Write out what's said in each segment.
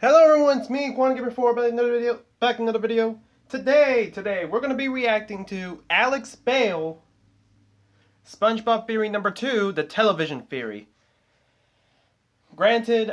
Hello everyone, it's me, SPONGEBOB, back in another video. Today, we're going to be reacting to Alex Bale, SpongeBob Theory number 2, the television theory. Granted,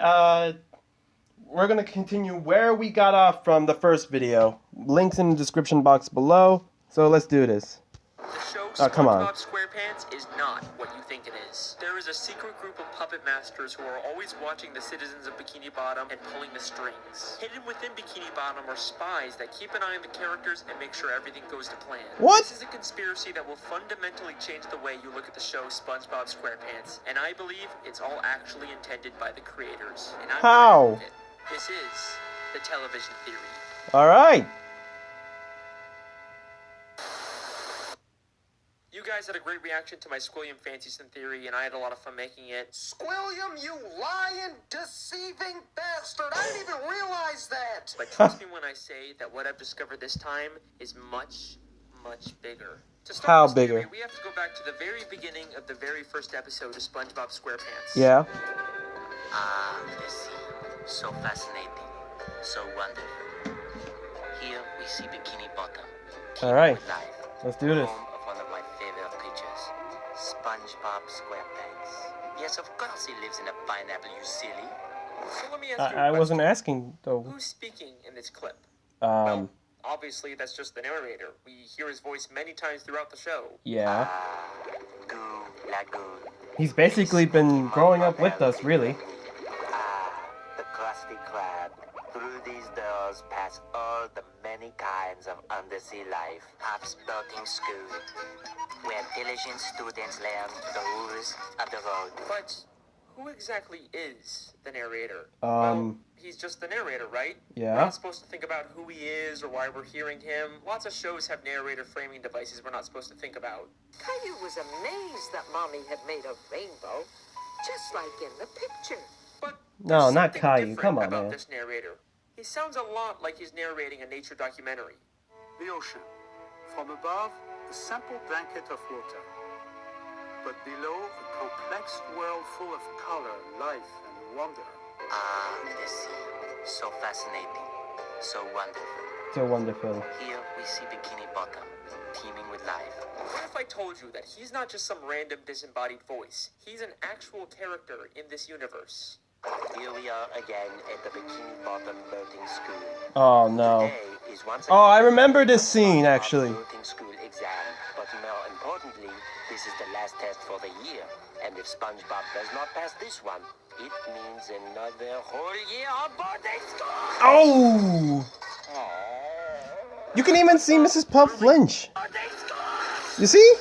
we're going to continue where we got off from the first video. Links in the description box below, so let's do this. The show Come on. SpongeBob SquarePants is not what you think it is. There is a secret group of puppet masters who are always watching the citizens of Bikini Bottom and pulling the strings. Hidden within Bikini Bottom are spies that keep an eye on the characters and make sure everything goes to plan. What? This is a conspiracy that will fundamentally change the way you look at the show SpongeBob SquarePants, and I believe it's all actually intended by the creators. And I'm How? This is the television theory. Alright. You guys had a great reaction to my Squilliam Fancyson theory, and I had a lot of fun making it. Squilliam, you lying, deceiving bastard! I didn't even realize that! But trust me when I say that what I've discovered this time is much, much bigger. To start How this theory, bigger? we have to go back to the very beginning of the very first episode of SpongeBob SquarePants. Yeah. Ah, the sea. So fascinating. So wonderful. Here we see Bikini Bottom. Alright. With life. Let's do this. Home of one of my favorite creatures, SpongeBob SquarePants. Yes, of course he lives in a pineapple, you silly. So let me ask you a I wasn't question. asking, though. Who's speaking in this clip? Well, Um, obviously that's just the narrator. We hear his voice many times throughout the show. yeah. Ah, Goo Lagoon. He's basically been growing up with us, really. Ah, the Krusty Krab. Through these doors pass all the many kinds of undersea life. Half-spouting school, where diligent students learn the rules of the road. But who exactly is the narrator? Um, he's just the narrator, right? yeah. We're not supposed to think about who he is or why we're hearing him. Lots of shows have narrator framing devices we're not supposed to think about. Caillou was amazed that Mommy had made a rainbow, just like in the picture. But No, there's not something Caillou. different Come on, about man. this narrator. He sounds a lot like he's narrating a nature documentary. The ocean. From above, a simple blanket of water. But below, a complex world full of color, life, and wonder. Ah, the sea. So fascinating. So wonderful. So wonderful. Here we see Bikini Bottom, teeming with life. What if I told you that he's not just some random disembodied voice? He's an actual character in this universe. Here we are again at the Bikini Bottom boating school. Oh, no. Today is once Oh, I again remember this the scene, SpongeBob actually. boating school exam. But more importantly, this is the last test for the year. And if SpongeBob does not pass this one, it means another whole year of boating school. Oh! You can even see Mrs. Puff flinch. You see?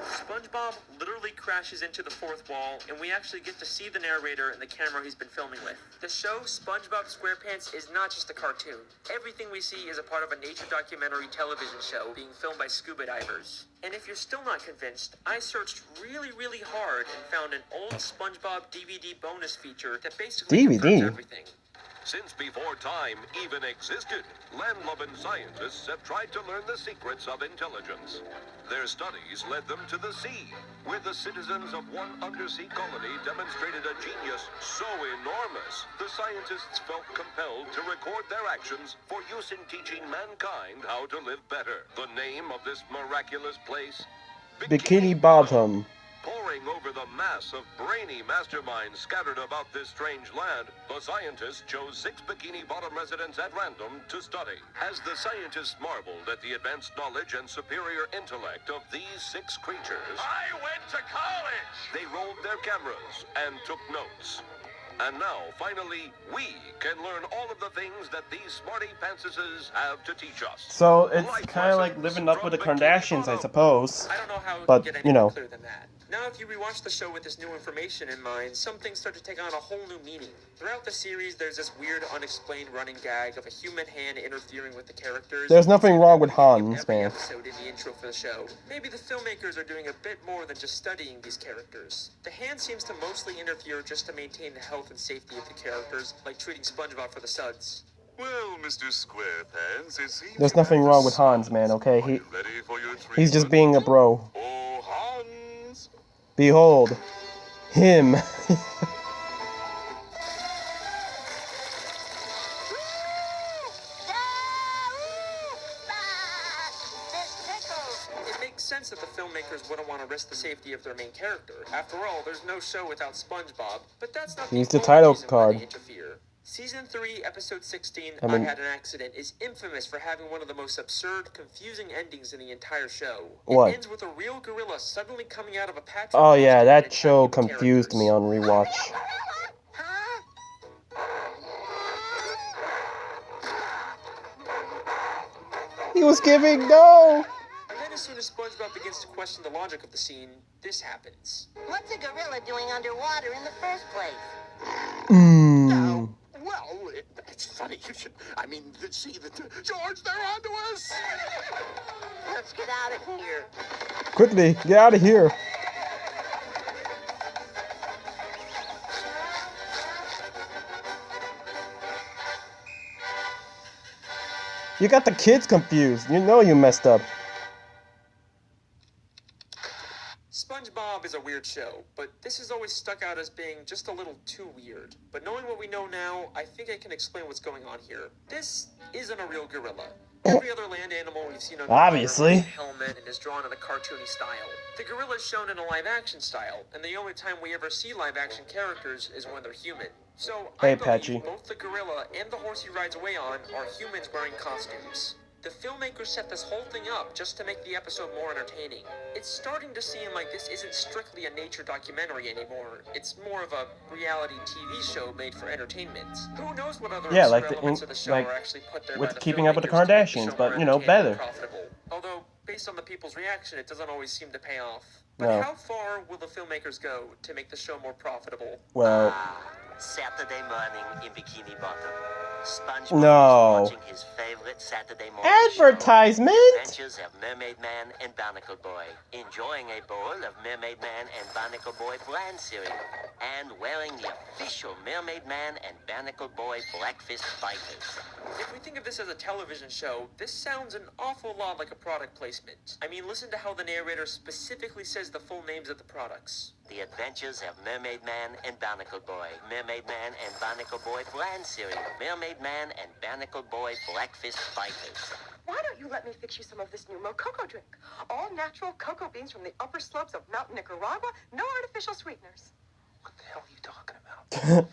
SpongeBob literally crashes into the fourth wall, and we actually get to see the narrator and the camera he's been filming with. The show SpongeBob SquarePants is not just a cartoon. Everything we see is a part of a nature documentary television show being filmed by scuba divers. And if you're still not convinced, I searched really, really hard and found an old SpongeBob DVD bonus feature that basically confirms everything. Since before time even existed, land-loving scientists have tried to learn the secrets of intelligence. Their studies led them to the sea, where the citizens of one undersea colony demonstrated a genius so enormous, the scientists felt compelled to record their actions for use in teaching mankind how to live better. The name of this miraculous place? Bikini Bottom. Poring over the mass of brainy masterminds scattered about this strange land, the scientists chose 6 Bikini Bottom residents at random to study. As the scientists marveled at the advanced knowledge and superior intellect of these 6 creatures, I went to college! They rolled their cameras and took notes. And now, finally, we can learn all of the things that these smarty pantsuses have to teach us. So it's kind of like living up with the Kardashians, I suppose. I don't know how it But, can get you any know. more clear than that. Now, if you rewatch the show with this new information in mind, some things start to take on a whole new meaning. Throughout the series, there's this weird, unexplained running gag of a human hand interfering with the characters. There's nothing wrong with Hans, Every man. episode in the intro for the show. Maybe the filmmakers are doing a bit more than just studying these characters. The hand seems to mostly interfere just to maintain the health and safety of the characters, like treating SpongeBob for the suds. Well, Mr. SquarePants, it seems There's you nothing have wrong the with Hans, suds. man, okay? Are you ready for your He's just treatment? being a bro. Oh, Hans! Behold, him. want to risk the safety of their main character. After all, there's no show without SpongeBob, but that's not He's the the only title reason why card. they interfere. Season 3, Episode 16, I mean- I Had an Accident, is infamous for having one of the most absurd, confusing endings in the entire show. What? It ends with a real gorilla suddenly coming out of a patch. Oh yeah, and that attacking show the confused me characters. on rewatch. He was giving no. And then as soon as SpongeBob begins to question the logic of the scene, this happens. What's a gorilla doing underwater in the first place? Mm. Well, it's funny. You should. I mean, see that George, they're onto us. Let's get out of here. Quickly, get out of here. You got the kids confused. You know you messed up. SpongeBob is a weird show, but this has always stuck out as being just a little too weird. But knowing what we know now, I think I can explain what's going on here. This isn't a real gorilla. Every other land animal we've seen on Obviously. a helmet and is drawn in a cartoony style. The gorilla is shown in a live-action style, and the only time we ever see live-action characters is when they're human. So Hey, I believe Patchy. both the gorilla and the horse he rides away on are humans wearing costumes. The filmmakers set this whole thing up just to make the episode more entertaining. It's starting to seem like this isn't strictly a nature documentary anymore. It's more of a reality TV show made for entertainment. Who knows what other Yeah, absurd like the- elements of the show like are actually put there with by the Keeping Up with the filmmakers to make the Kardashians, show but, more you know, entertaining and better. profitable. Although, based on the people's reaction, it doesn't always seem to pay off. But No. how far will the filmmakers go to make the show more profitable? Well, Saturday morning in Bikini Bottom. SpongeBob No. is watching his favorite Saturday morning advertisement. show, Adventures of Mermaid Man and Barnacle Boy, enjoying a bowl of Mermaid Man and Barnacle Boy bland cereal, and wearing the official Mermaid Man and Barnacle Boy breakfast fighters. If we think of this as a television show, this sounds an awful lot like a product placement. I mean, listen to how the narrator specifically says the full names of the products. The Adventures of Mermaid Man and Barnacle Boy, Mermaid Man and Barnacle Boy bland cereal, Mermaid Man and Barnacle Boy breakfast fighters. Why don't you let me fix you some of this new Mococo drink? All natural cocoa beans from the upper slopes of Mountain Nicaragua, no artificial sweeteners. What the hell are you talking about?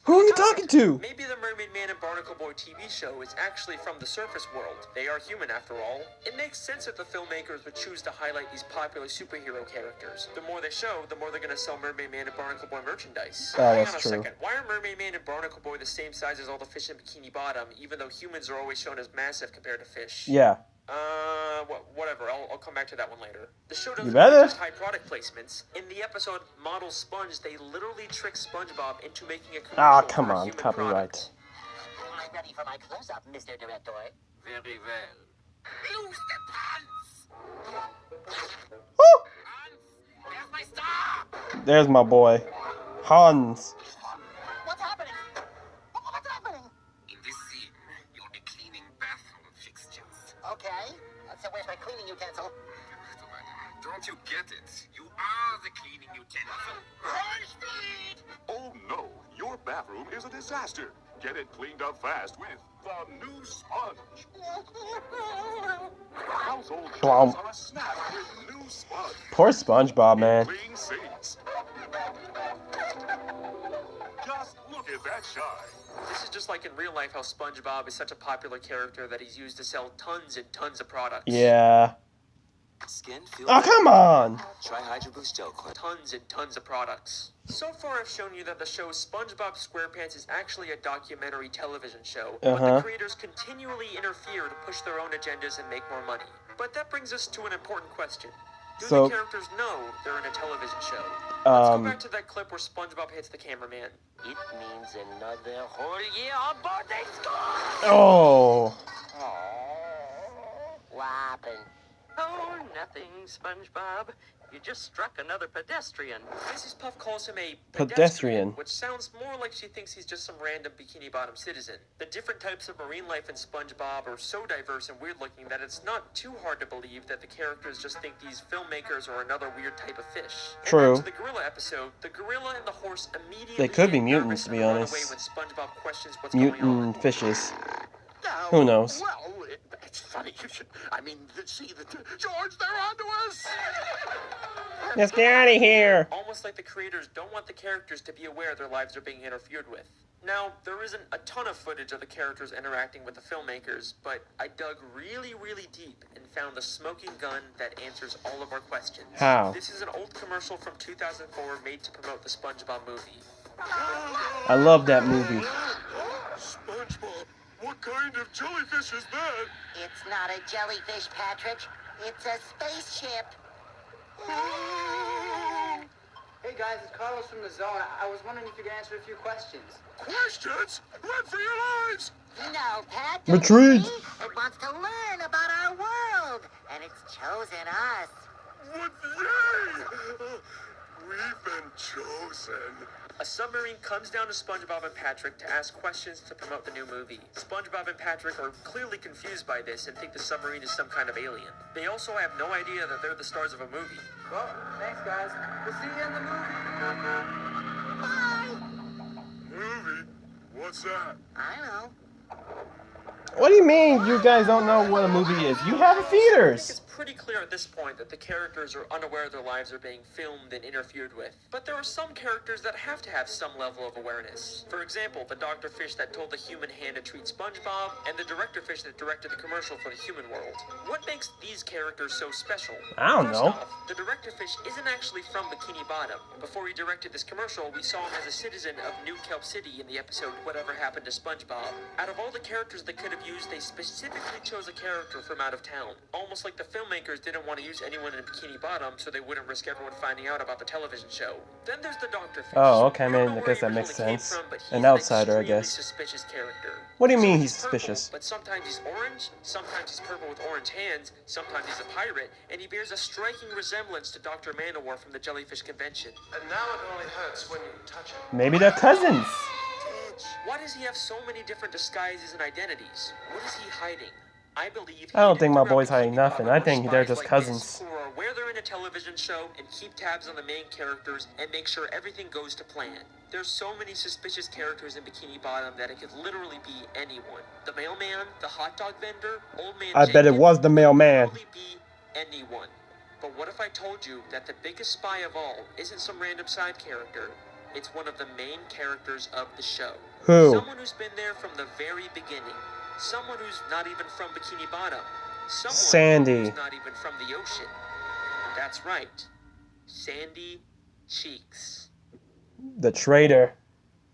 Who are you talking to? Maybe the Mermaid Man and Barnacle Boy TV show is actually from the surface world. They are human after all. It makes sense that the filmmakers would choose to highlight these popular superhero characters. The more they show, the more they're going to sell Mermaid Man and Barnacle Boy merchandise. Oh, Hang that's on a true. second. Why are Mermaid Man and Barnacle Boy the same size as all the fish in Bikini Bottom, even though humans are always shown as massive compared to fish? Yeah. Whatever. I'll come back to that one later. The show doesn't You better. really just hide product placements. In the episode Model Sponge, they literally trick SpongeBob into making a commercial Ah, come for a on, human copyright. product. I'm ready for my close-up, Mr. Director. Very well. Lose the pants! Woo! There's my star! There's my boy, Hans. What's happening? What's happening? In this scene, you'll be cleaning bathroom fixtures. Okay, so where's my cleaning utensil? Don't you get it? You are the cleaning utensil. High speed! Oh no, your bathroom is a disaster. Get it cleaned up fast with the new sponge. Household Wow. chores are a snap with new sponge. Poor SpongeBob, man. Clean sinks. Just look at that shine. This is just like in real life how SpongeBob is such a popular character that he's used to sell tons and tons of products. Yeah. Skin Oh, come on. Try Hydro Boost Gel Cleanser. Tons and tons of products. So far, I've shown you that the show SpongeBob SquarePants is actually a documentary television show, but Uh-huh. the creators continually interfere to push their own agendas and make more money. But that brings us to an important question. Do So- the characters know they're in a television show? Let's go back to that clip where SpongeBob hits the cameraman. It means another whole year of boarding school. Oh. What happened? Oh, nothing, SpongeBob. You just struck another pedestrian. Mrs. Puff calls him a Pedestrian. which sounds more like she thinks he's just some random Bikini Bottom citizen. The different types of marine life in SpongeBob are so diverse and weird looking that it's not too hard to believe that the characters just think these filmmakers are another weird type of fish. True. And back to the gorilla episode, the gorilla and the horse immediately They could be get mutants, nervous to and be run honest. away when SpongeBob questions what's going on. Mutant fishes. Who knows? Well, it's funny. You should. I mean, see the George, they're onto us. Let's get out of here. Almost like the creators don't want the characters to be aware their lives are being interfered with. Now, there isn't a ton of footage of the characters interacting with the filmmakers, but I dug really, really deep and found the smoking gun that answers all of our questions. How? This is an old commercial from 2004 made to promote the SpongeBob movie. I love that movie. SpongeBob, what kind of jellyfish is that? It's not a jellyfish, Patrick. It's a spaceship. Hey guys, it's Carlos from the Zone. I was wondering if you could answer a few questions. Questions? Run for your lives! No, Pat. Retreat. It wants to learn about our world, and it's chosen us. What? Yay! We've been chosen. A submarine comes down to SpongeBob and Patrick to ask questions to promote the new movie. SpongeBob and Patrick are clearly confused by this and think the submarine is some kind of alien. They also have no idea that they're the stars of a movie. Well, thanks guys. We'll see you in the movie. Bye. Movie? What's that? I know. What do you mean you guys don't know what a movie is? You have I think theaters. it's pretty clear at this point that the characters are unaware their lives are being filmed and interfered with. But there are some characters that have to have some level of awareness. For example, the Dr. Fish that told the human hand to treat SpongeBob, and the Director Fish that directed the commercial for the human world. What makes these characters so special? I don't First know. off, the Director Fish isn't actually from Bikini Bottom. Before he directed this commercial, we saw him as a citizen of New Kelp City in the episode Whatever Happened to SpongeBob. Out of all the characters they could have used, they specifically chose a character from out of town. Almost like the filmmakers didn't want to use anyone in Bikini Bottom so they wouldn't risk everyone finding out about the television show. Then there's the Dr. Fish. Oh, okay, We don't man, know I where guess he that makes originally came sense. from, but he's An outsider, I extremely guess. Suspicious character. What do you mean So he's purple, suspicious? but sometimes he's orange, sometimes he's purple with orange hands, sometimes he's a pirate, and he bears a striking resemblance to Dr. Manowar from the Jellyfish Convention. And now it only hurts when you touch it. Maybe they're cousins. Why does he have so many different disguises and identities? What is he hiding? I believe I don't hidden think my throughout boy's Bikini hiding nothing. Bottom I are think they're spies just like cousins. this, who are aware they're in a television show and keep tabs on the main characters and make sure everything goes to plan. There's so many suspicious characters in Bikini Bottom that it could literally be anyone. The mailman, the hot dog vendor, old man I bet it Jenkins, was the mailman. literally be anyone. But what if I told you that the biggest spy of all isn't some random side character? It's one of the main characters of the show. Who? Someone who's been there from the very beginning. Someone who's not even from Bikini Bottom. Someone Sandy. who's not even from the ocean. That's right. Sandy Cheeks. The traitor.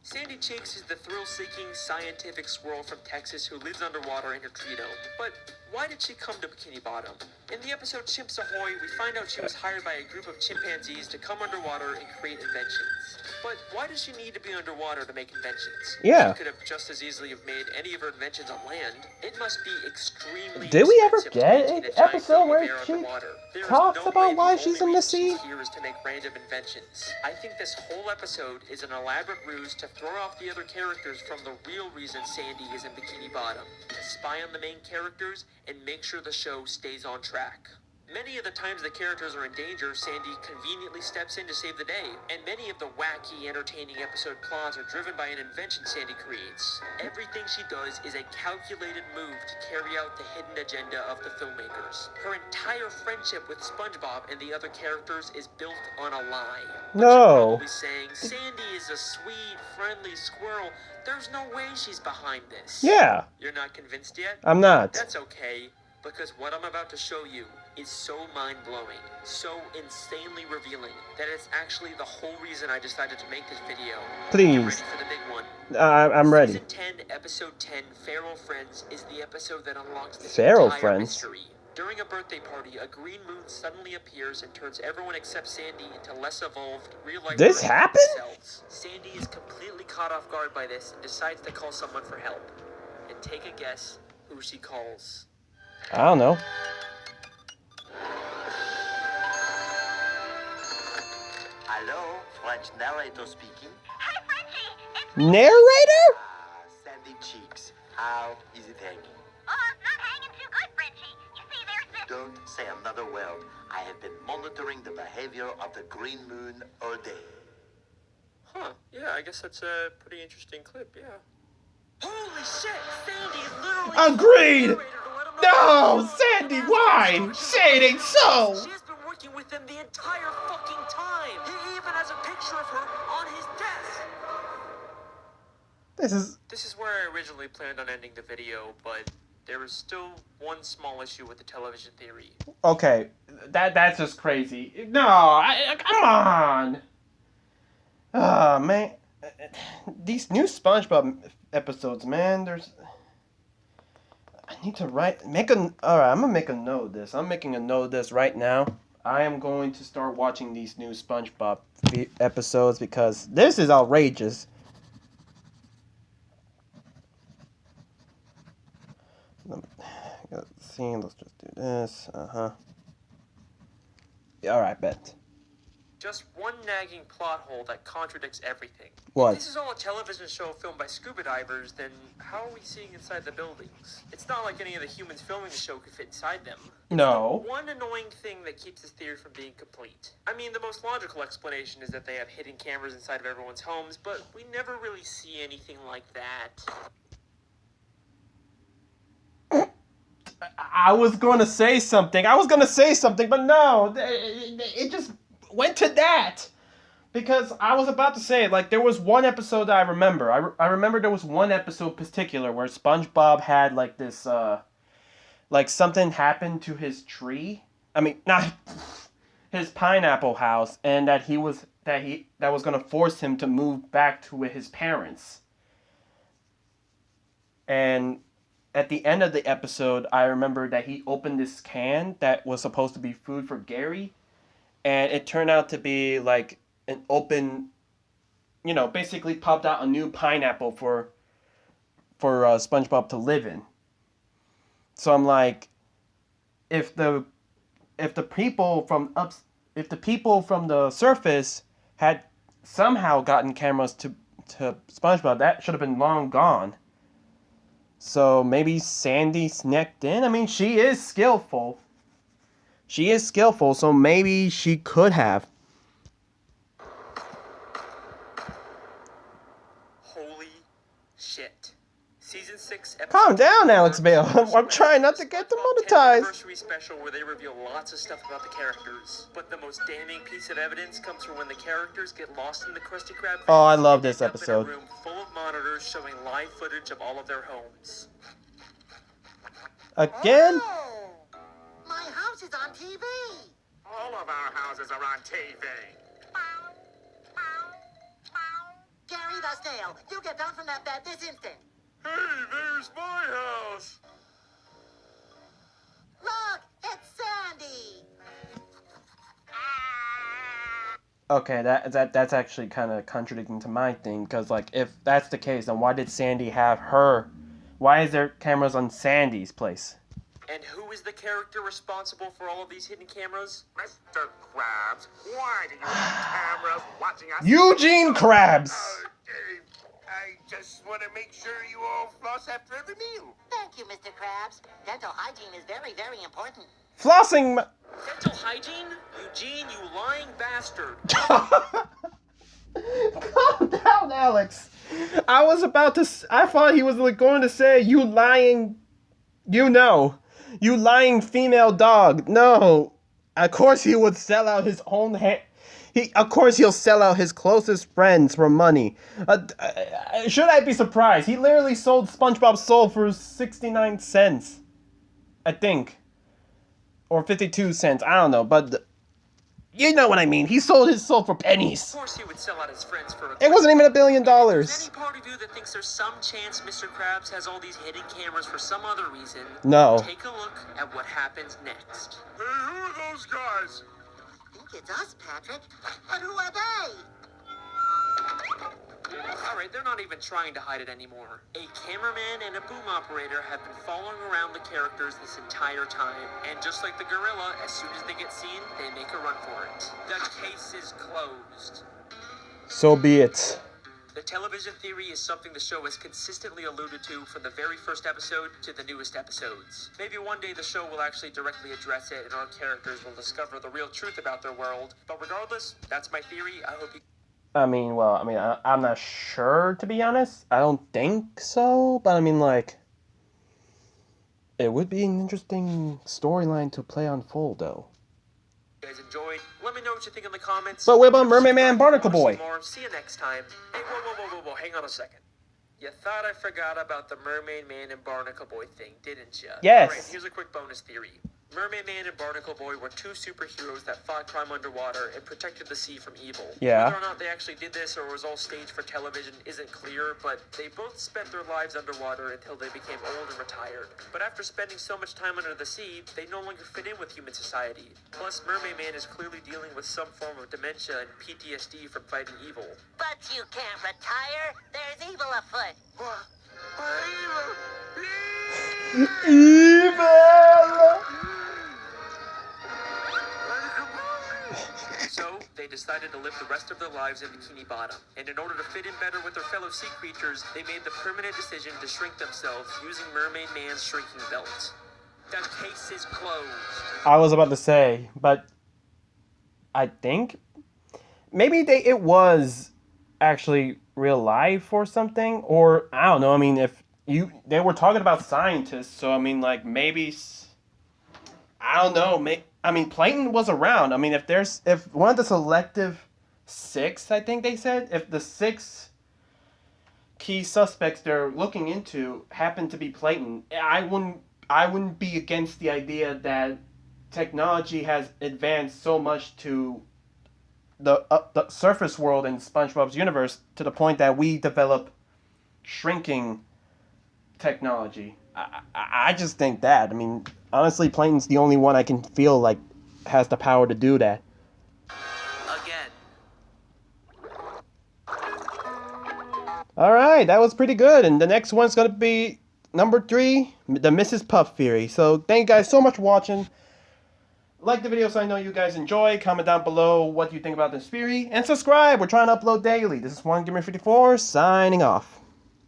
Sandy Cheeks is the thrill-seeking scientific squirrel from Texas who lives underwater in her tree dome. But why did she come to Bikini Bottom? In the episode Chimps Ahoy, we find out she was hired by a group of chimpanzees to come underwater and create inventions. But why does she need to be underwater to make inventions? Yeah. She could have just as easily have made any of her inventions on land. It must be extremely Did we ever expensive to get maintain an a giant episode dome of where air she underwater. There is talks no about way why the she's only in the reason sea? she's here is to make random inventions. I think this whole episode is an elaborate ruse to throw off the other characters from the real reason Sandy is in Bikini Bottom. To spy on the main characters and make sure the show stays on track. Many of the times the characters are in danger, Sandy conveniently steps in to save the day, and many of the wacky, entertaining episode plots are driven by an invention Sandy creates. Everything she does is a calculated move to carry out the hidden agenda of the filmmakers. Her entire friendship with SpongeBob and the other characters is built on a lie. But No. you're probably saying, Sandy is a sweet, friendly squirrel. There's no way she's behind this. Yeah. You're not convinced yet? I'm not. That's okay, because what I'm about to show you is so mind-blowing, so insanely revealing, that it's actually the whole reason I decided to make this video. Please. Get ready for the big one. I'm ready. Season 10, Episode 10, Feral Friends, is the episode that unlocks this Feral entire Friends? mystery. During a birthday party, a green moon suddenly appears and turns everyone except Sandy into less evolved, real-life This versions of happened? themselves. Sandy is completely caught off guard by this and decides to call someone for help. And take a guess who she calls. I don't know. Hello, French narrator speaking. Hey, Frenchie! It's Narrator? Sandy Cheeks. How is it hanging? not hanging too good, Frenchie. You see, there's this... Don't say another word. I have been monitoring the behavior of the green moon all day. Huh, yeah, I guess that's a pretty interesting clip, yeah. Holy shit! Sandy literally Agreed! told the narrator to let him know No, Sandy, why? Say it ain't so. She has been working with them the entire fucking time. He even has a picture of her on his desk. This is where I originally planned on ending the video, but there was still one small issue with the television theory. Okay, that's just crazy. No, come on. Ah, man. These new SpongeBob episodes, man, I need to alright, I'm gonna make a note of this. I'm making a note of this right now. I am going to start watching these new SpongeBob episodes because this is outrageous. Let's see, let's just do this. Yeah, alright, bet. Just one nagging plot hole that contradicts everything. What? If this is all a television show filmed by scuba divers, then how are we seeing inside the buildings? It's not like any of the humans filming the show could fit inside them. No. It's the one annoying thing that keeps this theory from being complete. I mean, the most logical explanation is that they have hidden cameras inside of everyone's homes, but we never really see anything like that. I was going to say something, but no, it just went to that. Because I was about to say, like, there was one episode that I remember. I remember there was one episode in particular where SpongeBob had, like, this, like, something happened to his tree. I mean, not his pineapple house, and that was going to force him to move back to his parents. And at the end of the episode, I remember that he opened this can that was supposed to be food for Gary, and it turned out to be like an open, basically popped out a new pineapple for SpongeBob to live in. So I'm like, if the people from the surface had somehow gotten cameras to SpongeBob, that should have been long gone. So maybe Sandy sneaked in? I mean, she is skillful. So maybe she could have. Holy shit. Season 6 episode... Calm down, Alex Bale. I'm trying not to get demonetized. Anniversary special where they reveal lots of stuff about the characters. But the most damning piece of evidence comes from when the characters get lost in the Krusty Krab. Oh, I love this episode. In a room full of monitors showing live footage of all of their homes. Again? Oh, my house is on TV. All of our houses are on TV. Gary the Snail, you get down from that bed this instant. Hey, there's my house. Look, it's Sandy. Okay, that's actually kind of contradicting to my thing, because, like, if that's the case, then why did Sandy have her? Why is there cameras on Sandy's place? And who is the character responsible for all of these hidden cameras? Mr. Krabs, why do you have cameras watching us? Eugene Krabs! I just want to make sure you all floss after every meal. Thank you, Mr. Krabs. Dental hygiene is very, very important. Flossing... Dental hygiene? Eugene, you lying bastard. Calm down, Alex. I thought he was going to say, you lying female dog. No. Of course he would sell out his own of course he'll sell out his closest friends for money. Should I be surprised? He literally sold SpongeBob's soul for 69 cents. I think. Or 52 cents. I don't know. But you know what I mean. He sold his soul for pennies. Of course he would sell out his friends for It wasn't even $1 billion. If there's any part of you that thinks there's some chance Mr. Krabs has all these hidden cameras for some other reason, no. Take a look at what happens next. Hey, who are those guys? I think it's us, Patrick. But who are they? Alright, they're not even trying to hide it anymore. A cameraman and a boom operator have been following around the characters this entire time. And just like the gorilla, as soon as they get seen, they make a run for it. The case is closed. So be it. The television theory is something the show has consistently alluded to from the very first episode to the newest episodes. Maybe one day the show will actually directly address it and our characters will discover the real truth about their world. But regardless, that's my theory. I hope you... I'm not sure, to be honest. I don't think so, but I mean, like... It would be an interesting storyline to play on full, though. You guys enjoyed? Let me know what you think in the comments. But what about Mermaid Man, Barnacle Boy? See you next time. Hey, whoa, hang on a second. You thought I forgot about the Mermaid Man and Barnacle Boy thing, didn't you? Yes. Alright, here's a quick bonus theory. Mermaid Man and Barnacle Boy were two superheroes that fought crime underwater and protected the sea from evil. Yeah. Whether or not they actually did this or was all staged for television isn't clear, but they both spent their lives underwater until they became old and retired. But after spending so much time under the sea, they no longer fit in with human society. Plus, Mermaid Man is clearly dealing with some form of dementia and PTSD from fighting evil. But you can't retire. There's evil afoot. Evil! So, they decided to live the rest of their lives in Bikini Bottom. And in order to fit in better with their fellow sea creatures, they made the permanent decision to shrink themselves using Mermaid Man's shrinking belt. The case is closed. I was about to say, but I think maybe it was actually real life or something, or I don't know. I mean, they were talking about scientists, so I mean, like maybe I don't know. I mean, Plankton was around. I mean, if one of the selective 6, I think they said, if the 6 key suspects they're looking into happen to be Plankton, I wouldn't be against the idea that technology has advanced so much to the surface world in SpongeBob's universe to the point that we develop shrinking technology. I just think that. I mean, honestly, Plankton's the only one I can feel like has the power to do that. Again. Alright, that was pretty good. And the next one's going to be number 3, the Mrs. Puff theory. So, thank you guys so much for watching. Like the video so I know you guys enjoy. Comment down below what you think about this theory. And subscribe. We're trying to upload daily. This is 1Gamer54 signing off.